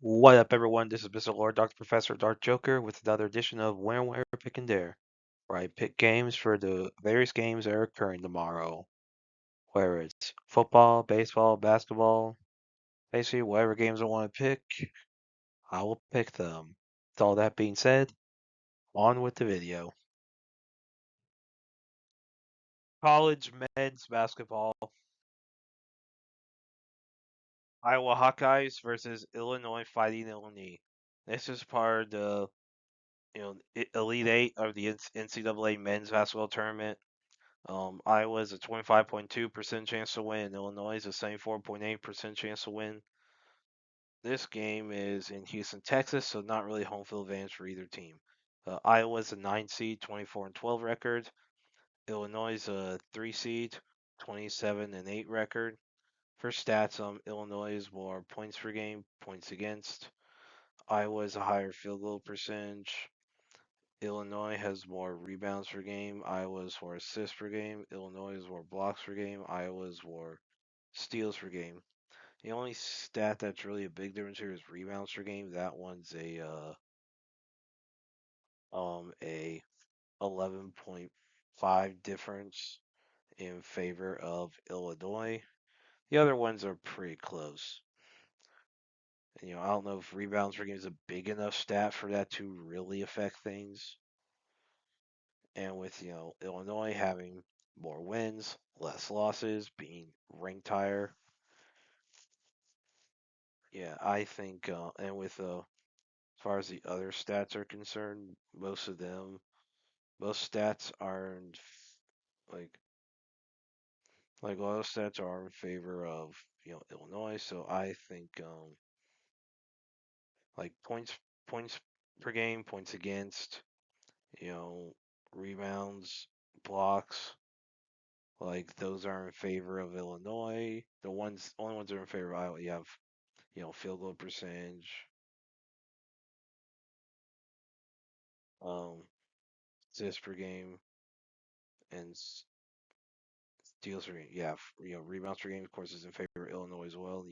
What up, everyone? This is Mr. Lord, Dr. Professor, Dark Joker, with another edition of Where, Pick, and Dare, where I pick games for the various games that are occurring tomorrow. Whether it's football, baseball, basketball, basically whatever games I want to pick, I will pick them. With all that being said, on with the video. College men's basketball. Iowa Hawkeyes versus Illinois Fighting Illini. This is part of the Elite Eight of the NCAA men's basketball tournament. Iowa's a 25.2% chance to win. Illinois is a 74.8% chance to win. This game is in Houston, Texas, so not really home field advantage for either team. Iowa's a 9 seed, 24-12 record. Illinois is a 3 seed, 27-8 record. For stats, Illinois is more points per game, points against. Iowa is a higher field goal percentage. Illinois has more rebounds per game. Iowa's more assists per game. Illinois is more blocks per game. Iowa's more steals per game. The only stat that's really a big difference here is rebounds per game. That one's a 11.5 difference in favor of Illinois. The other ones are pretty close. And, I don't know if rebounds per game is a big enough stat for that to really affect things. And with, Illinois having more wins, less losses, being ranked higher, yeah, I think, and with, as far as the other stats are concerned, most stats aren't like, a lot of stats are in favor of, Illinois. So I think, like points per game, points against, you know, rebounds, blocks, like those are in favor of Illinois. The only ones that are in favor of Iowa, you have, field goal percentage, um, assists per game, and steals per game. Yeah, rebounds per game, of course, is in favor of Illinois as well.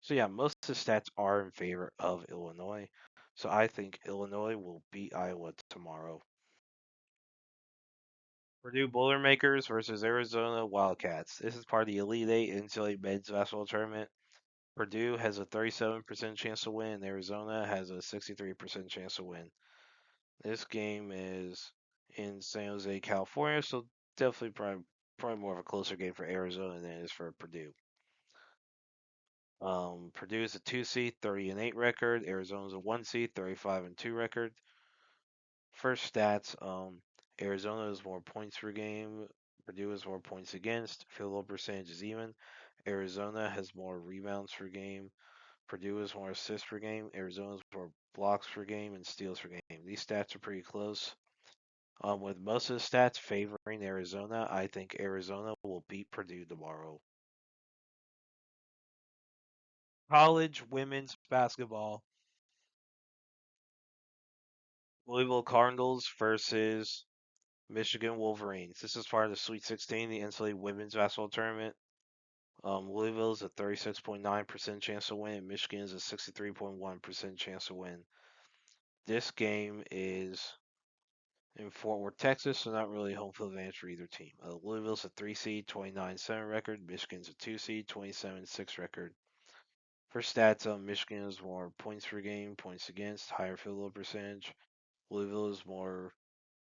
So yeah, most of the stats are in favor of Illinois. So I think Illinois will beat Iowa tomorrow. Purdue Boilermakers versus Arizona Wildcats. This is part of the Elite Eight NCAA men's basketball tournament. Purdue has a 37% chance to win, and Arizona has a 63% chance to win. This game is in San Jose, California, so definitely probably more of a closer game for Arizona than it is for Purdue. Purdue is a 2 seed, 30-8 record. Arizona's a 1 seed, 35-2 record. First stats, Arizona has more points per game. Purdue has more points against. Field goal percentage is even. Arizona has more rebounds per game. Purdue has more assists per game. Arizona has more blocks per game and steals per game. These stats are pretty close. With most of the stats favoring Arizona, I think Arizona will beat Purdue tomorrow. College women's basketball. Louisville Cardinals versus Michigan Wolverines. This is part of the Sweet 16, the NCAA Women's Basketball Tournament. Louisville is a 36.9% chance to win. Michigan is a 63.1% chance to win. This game is in Fort Worth, Texas, so not really home field advantage for either team. Louisville's a 3 seed, 29-7 record. Michigan's a 2 seed, 27-6 record. For stats, Michigan is more points per game, points against, higher field goal percentage. Louisville is more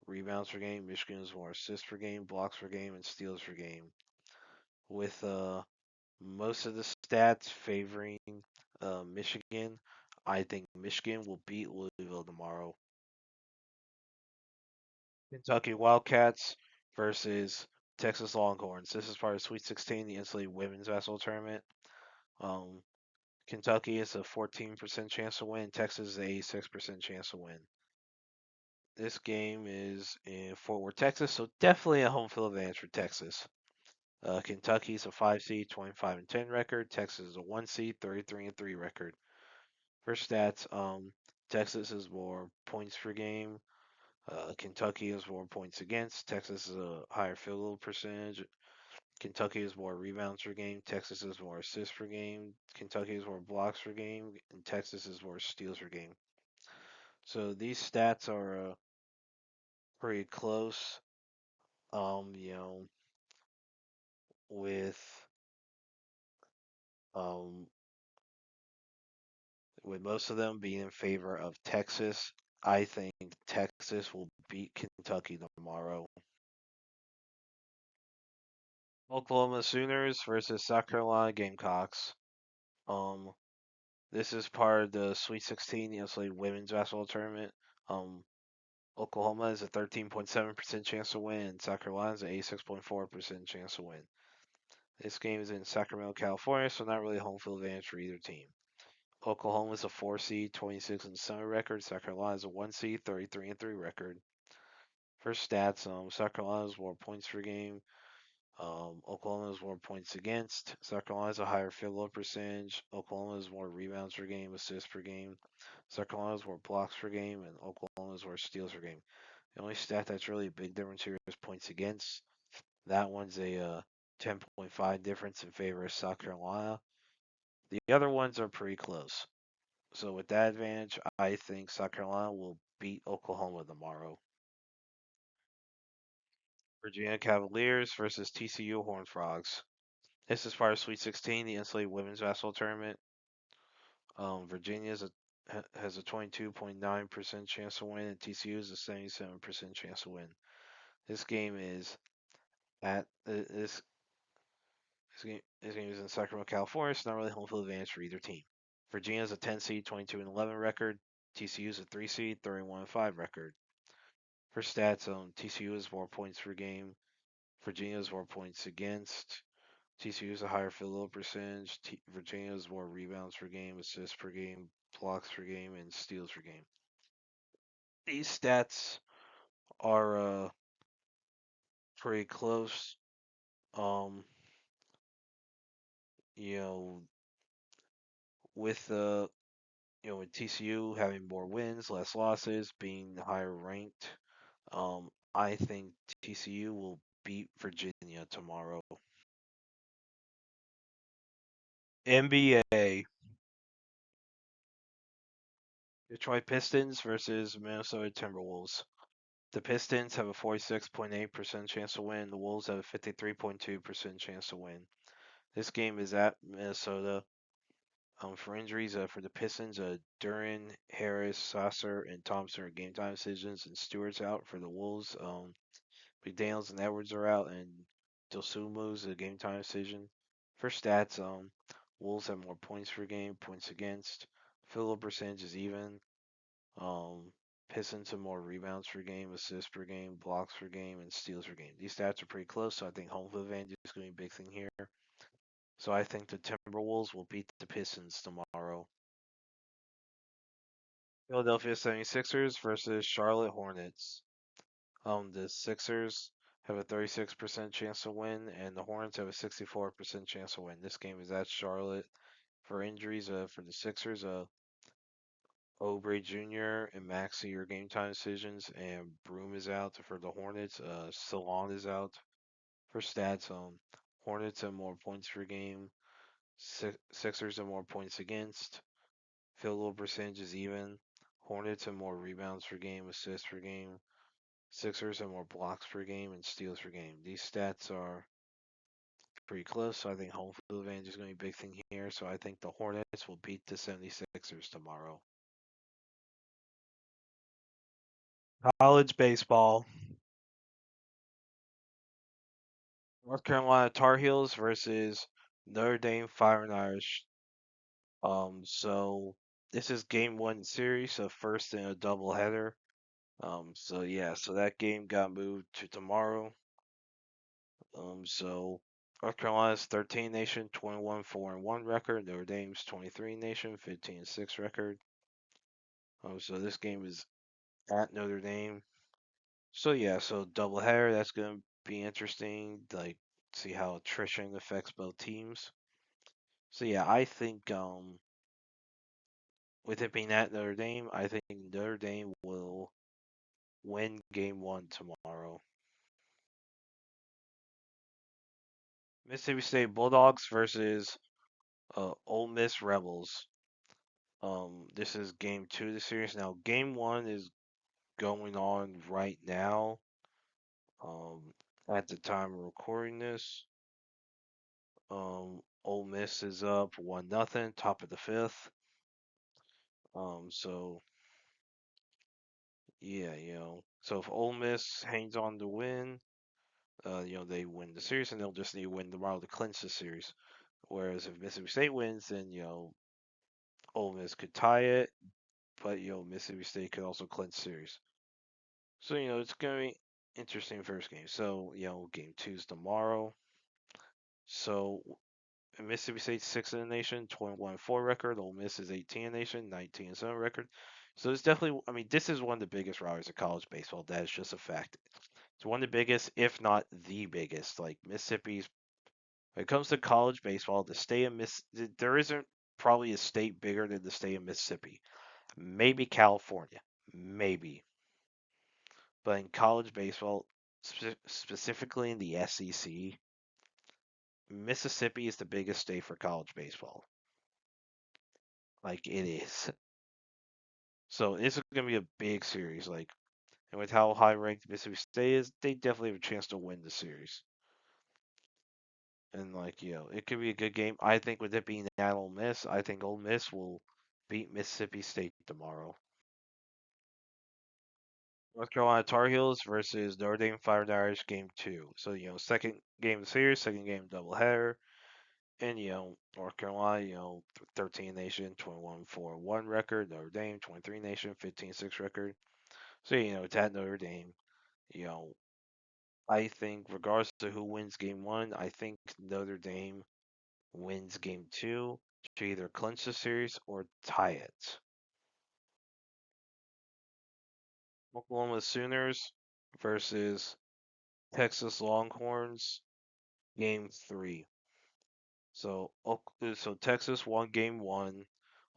rebounds per game. Michigan is more assists per game, blocks per game, and steals per game. With most of the stats favoring Michigan, I think Michigan will beat Louisville tomorrow. Kentucky Wildcats versus Texas Longhorns. This is part of Sweet 16, the NCAA Women's Basketball Tournament. Um, Kentucky is a 14% chance to win. Texas is a 6% chance to win. This game is in Fort Worth, Texas, so definitely a home field advantage for Texas. Kentucky's a 5 seed, 25-10 record. Texas is a 1 seed, 33-3 record. For stats, Texas is more points per game. Kentucky is more points against. Texas is a higher field goal percentage. Kentucky has more rebounds per game. Texas has more assists per game. Kentucky has more blocks per game, and Texas has more steals per game. So these stats are pretty close. You know, with um, with most of them being in favor of Texas, I think Texas will beat Kentucky tomorrow. Oklahoma Sooners versus South Carolina Gamecocks. Um, this is part of the Sweet 16 NCAA Women's Basketball Tournament. Um, Oklahoma has a 13.7% chance to win, and South Carolina has an 86.4% chance to win. This game is in Sacramento, California, so not really home field advantage for either team. Oklahoma is a 4 seed, 26-7 record. South Carolina is a 1 seed, 33-3 record. For stats, South Carolina has more points per game. Oklahoma has more points against. South Carolina has a higher field goal percentage. Oklahoma has more rebounds per game, assists per game. South Carolina has more blocks per game, and Oklahoma has more steals per game. The only stat that's really a big difference here is points against. That one's a 10.5 difference in favor of South Carolina. The other ones are pretty close. So with that advantage, I think South Carolina will beat Oklahoma tomorrow. Virginia Cavaliers versus TCU Horned Frogs. This is part of Sweet 16, the NCAA Women's Basketball Tournament. Virginia has a 22.9% chance to win, and TCU has a 77% chance to win. This game is at this game is in Sacramento, California. It's not really home field advantage for either team. Virginia is a 10 seed, 22-11 record. TCU is a 3 seed, 31-5 record. For stats, TCU has more points per game. Virginia has more points against. TCU has a higher field goal percentage. Virginia has more rebounds per game, assists per game, blocks per game, and steals per game. These stats are pretty close. Um, you know, with with TCU having more wins, less losses, being higher ranked, I think TCU will beat Virginia tomorrow. NBA. Detroit Pistons versus Minnesota Timberwolves. The Pistons have a 46.8% chance to win. The Wolves have a 53.2% chance to win. This game is at Minnesota. For injuries, for the Pistons, Duran, Harris, Sasser, and Thompson are game time decisions, and Stewart's out. For the Wolves, McDaniels and Edwards are out, and Dosunmu's a game time decision. For stats, Wolves have more points per game, points against. Field goal percentage is even. Um, Pistons have more rebounds per game, assists per game, blocks per game, and steals per game. These stats are pretty close, so I think home field advantage is going to be a big thing here. So I think the Timberwolves will beat the Pistons tomorrow. Philadelphia 76ers versus Charlotte Hornets. The Sixers have a 36% chance to win, and the Hornets have a 64% chance to win. This game is at Charlotte. For injuries, for the Sixers, Oubre Jr. and Maxey are game time decisions, and Broom is out. For the Hornets, Salon is out. For stats, Hornets have more points per game. Sixers have more points against. Field goal percentage is even. Hornets have more rebounds per game, assists per game. Sixers have more blocks per game and steals per game. These stats are pretty close, so I think home field advantage is going to be a big thing here. So I think the Hornets will beat the 76ers tomorrow. College baseball. North Carolina Tar Heels versus Notre Dame Fire and Irish. So this is game one series, so first in a doubleheader. So yeah, so that game got moved to tomorrow. So North Carolina's 13 nation, 21-4-1 record. Notre Dame's 23 nation, 15-6 record. So this game is at Notre Dame. So yeah, so doubleheader. That's gonna be interesting. Like see how attrition affects both teams. So yeah, I think with it being at Notre Dame, I think Notre Dame will win game one tomorrow. Mississippi State Bulldogs versus Ole Miss Rebels. This is game two of the series. Now, game one is going on right now. At the time of recording this, Ole Miss is up 1-0, top of the fifth. So yeah, so if Ole Miss hangs on to win, they win the series, and they'll just need to win tomorrow to clinch the series. Whereas if Mississippi State wins, then Ole Miss could tie it, but Mississippi State could also clinch series. So it's gonna be interesting first game. So game two's tomorrow. So Mississippi State's sixth in the nation, 21-4 record. Ole Miss is 18 in the nation, 19-7 record. So it's definitely, I mean, this is one of the biggest rivalries of college baseball. That is just a fact. It's one of the biggest, if not the biggest. Like Mississippi's, when it comes to college baseball, the state of there isn't probably a state bigger than the state of Mississippi. Maybe California, maybe. But in college baseball, specifically in the SEC, Mississippi is the biggest state for college baseball. Like it is. So this is gonna be a big series. Like, and with how high ranked Mississippi State is, they definitely have a chance to win the series. And like, it could be a good game. I think with it being at Ole Miss, I think Ole Miss will beat Mississippi State tomorrow. North Carolina Tar Heels versus Notre Dame Fire Irish game two. So, second game of the series, second game doubleheader. And, North Carolina, 13 nation, 21-4-1 record. Notre Dame, 23 nation, 15-6 record. So, it's at Notre Dame. You know, I think regardless of who wins game one, I think Notre Dame wins game two to either clinch the series or tie it. Oklahoma Sooners versus Texas Longhorns, game three. So Texas won game one.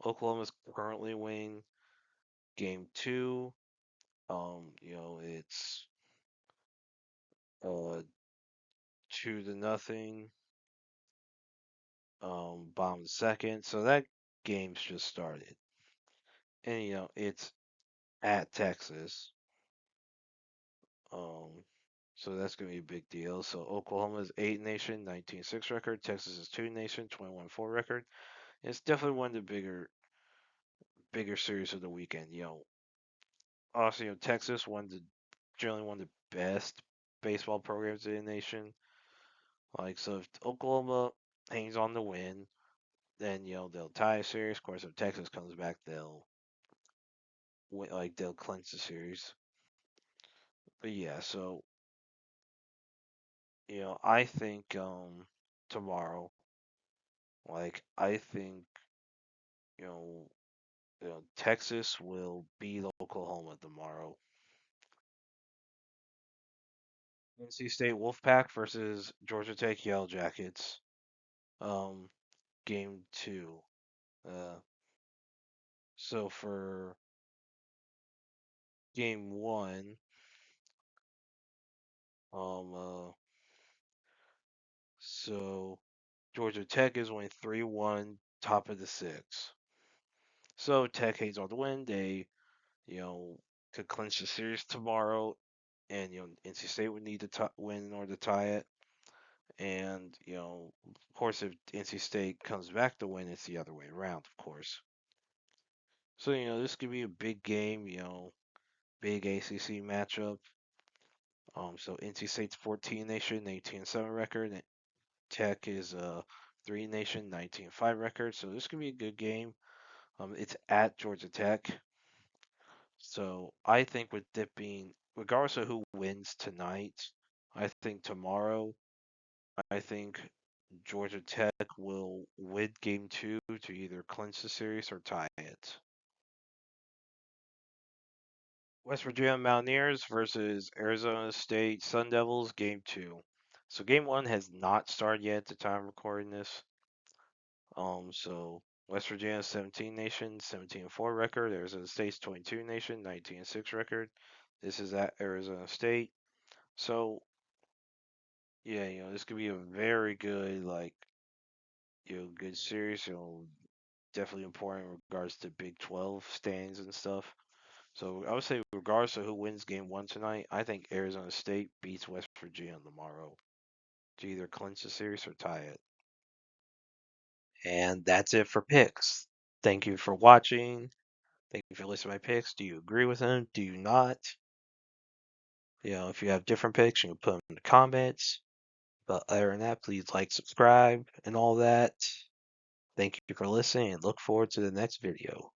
Oklahoma's currently winning game two. It's 2-0. Bottom second. So that game's just started. And it's at Texas. Um, so that's gonna be a big deal. So Oklahoma's 8 nation, 19-6 record. Texas is 2 nation, 21-4 record. It's definitely one of the bigger series of the weekend. Also, Texas generally one of the best baseball programs in the nation. Like, so if Oklahoma hangs on the win, then they'll tie a series. Of course, if Texas comes back, they'll win, like they'll clinch the series. But yeah, so I think tomorrow, like I think you know, Texas will beat Oklahoma tomorrow. NC State Wolfpack versus Georgia Tech Yellow Jackets. Um, game two. Uh, so for game one, um, so Georgia Tech is winning 3-1, top of the six. So Tech hangs on the win. They, could clinch the series tomorrow, and NC State would need to win in order to tie it. And of course, if NC State comes back to win, it's the other way around, of course. So this could be a big game. Big ACC matchup. So NC State's 14 nation, 18-7 record. And Tech is 3 nation, 19-5 record. So this could be a good game. It's at Georgia Tech. So I think with it being, regardless of who wins tonight, I think tomorrow, I think Georgia Tech will win game two to either clinch the series or tie it. West Virginia Mountaineers versus Arizona State Sun Devils, game two. So game one has not started yet at the time of recording this. So West Virginia 17 nation, 17-4 record. Arizona State's 22 nation, 19-6 record. This is at Arizona State. So Yeah, this could be a very good, like, good series. Definitely important in regards to Big 12 standings and stuff. So I would say, regardless of who wins Game 1 tonight, I think Arizona State beats West Virginia tomorrow to either clinch the series or tie it. And that's it for picks. Thank you for watching. Thank you for listening to my picks. Do you agree with them? Do you not? If you have different picks, you can put them in the comments. But other than that, please like, subscribe, and all that. Thank you for listening, and look forward to the next video.